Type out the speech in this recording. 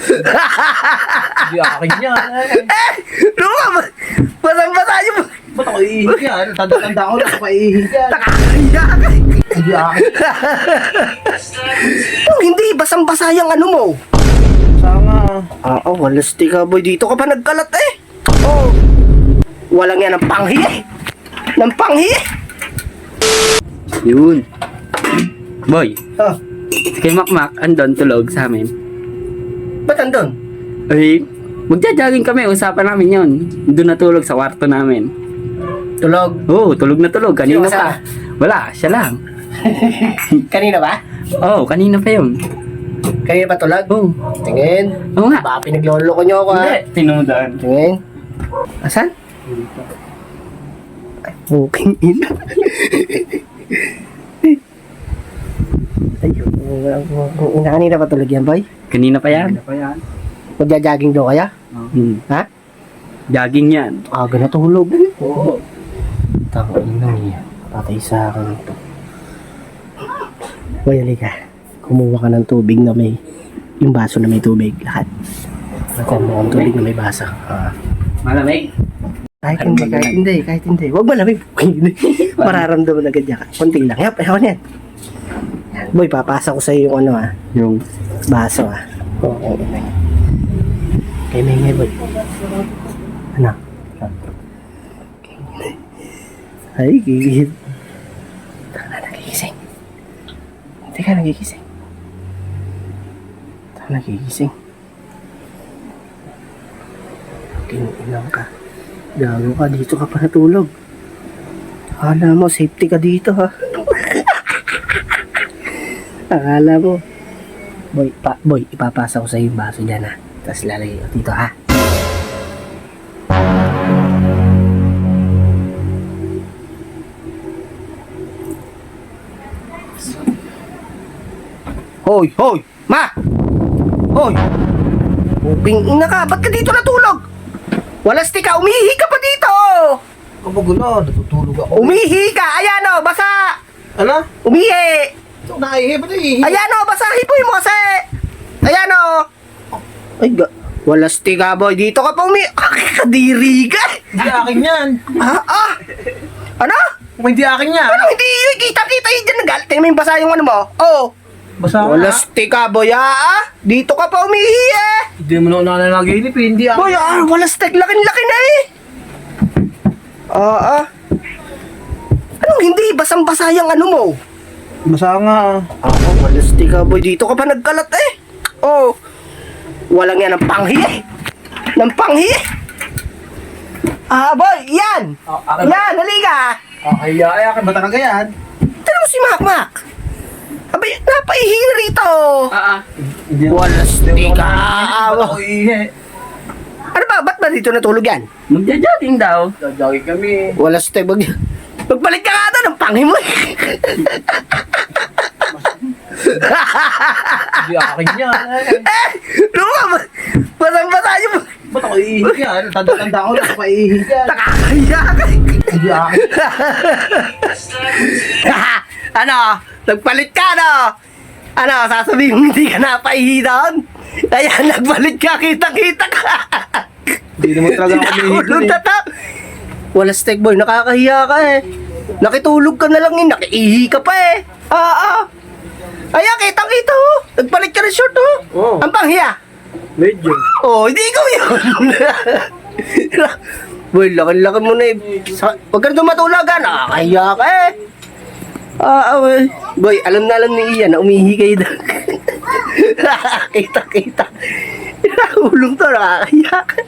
Hindi akin yan. Ano ba? Basang-basa niyo. Ba't ako iihi yan? Tanda-tanda ko lang ako iihi yan. Nakakahiya ka. Hindi akin. Hindi, basang-basa yung ano mo. Sama. Walasti ka boy. Dito ka pa nagkalat eh. Oh. Walang yan ng panghi eh. Ng panghi eh. Yun. Boy, Oh. si kay Makmak, andon tulog sa amin. Ba't andun? Ay, magja-jogging kami, usapan namin yon. Doon natulog sa kwarto namin. Tulog. Oo, tulog na tulog. Kanina Sino pa. Wala, siya lang. Kanina ba? Oo, kanina pa yun. Kanina pa tulog? Oo. Tingin. Oo nga. Baka pinagloloko nyo ako ha. Hindi, tinudaan. Tingin. Asan? Ay, buking ina. Ayun. Kanina pa tulog yan, boy? Kanina pa yan. Ano pa yan? Magja-jogging daw kaya? Ha? Jogging yan. Aga na tulog. Oo. Tangin na niya. Patay sa akin ito. Boy, halika. Kumuha ka ng tubig na may... Yung baso na may tubig. Lahat. Lagyan mo ang tubig na may basa. Malamig. Kahit hindi. Huwag malamig. Mararamdaman agad yan. Kunti lang. Yap, ayaw yan. Boy, papasa ko sa'yo yung ano Yung baso Oo. Kay Mengay, boy. Ano? Ay, gigihit. Tanga, nagigising. Teka, nagigising. Tanga, nagigising. Kinainom ka. Gago ka, dito ka pa natulog. Akala mo, safety ka dito, ha? Akala mo. Boy, ipapasa ko sa'yo yung baso dyan, ha? Tapos lalagay ko dito, ha? Hoy! Ma! Hoy! Bing ina ka! Ba't ka dito natulog? Walasti ka! Umihi ka pa dito! Kapag na, natutulog ako. Umihi ka! Ayan o! Basa! Ano? Umihi! Ito, naihi. Ba't naihi? Ayan o! Basa! Hipoy mo kasi! Ayan o! Ay, walasti ka, boy! Dito ka pa umihi! Kadiri ka! Hindi akin yan. Ano? Kung hindi akin yan. Ano? Hindi! Kita-kita yun dyan! Nagalit! Tingnan mo yung basa yung ano mo! Oh! Basta ka. Walasti ka, boy! Dito ka pa umihi eh! Hindi mo na ako nananaginip eh. Hindi akin. Boy, walasti! Laki-laki na eh! Anong hindi? Basang-basa yung ano mo? Basta nga. Walasti ka, boy. Dito ka pa nagkalat eh. Oh. Walang yan ng panghi eh. Ng panghi eh. Boy, yan. Yan, halika. Okay, akin ba talaga yan? Tignan mo si Makmak. Abay, napaihi na rito. Walasti ka. Ba't ako iihi? Ano ba? Ba't ba dito natulog yan? magja-jogging daw. Dadagay kami. Walasti. Magbalik ka nga doon. Ang panghi mo eh. Hindi akin yan. Ano ba? Basang-basa niyo. Ba't ako iihi yan? Tanda-tanda ko lang ako iihi yan. Nakakahiya ka. Hindi akin. Ano? Nagpalit ka, no? Ano? Sasabihin mo hindi ka napaihi doon? Ayan, nagpalit ka. Kita-kita ka. Hindi naman talaga ako iihi dun eh. Wala steak boy, nakakahiya ka eh. Nakitulog ka na lang eh. Nakiihi ka pa eh. Ayan, kitang-kita oh. Nagpalit ka ng short oh. Oo. Ang panghiya. Medyo. Oh, hindi ikaw yun. Boy, laki-laki mo na eh. Huwag ka na matulog ha. Nakakahiya ka eh. Boy, alam na alam ni Ian na umihi kayo doon. Kita-kita. Ulong to, nakakahiya ka.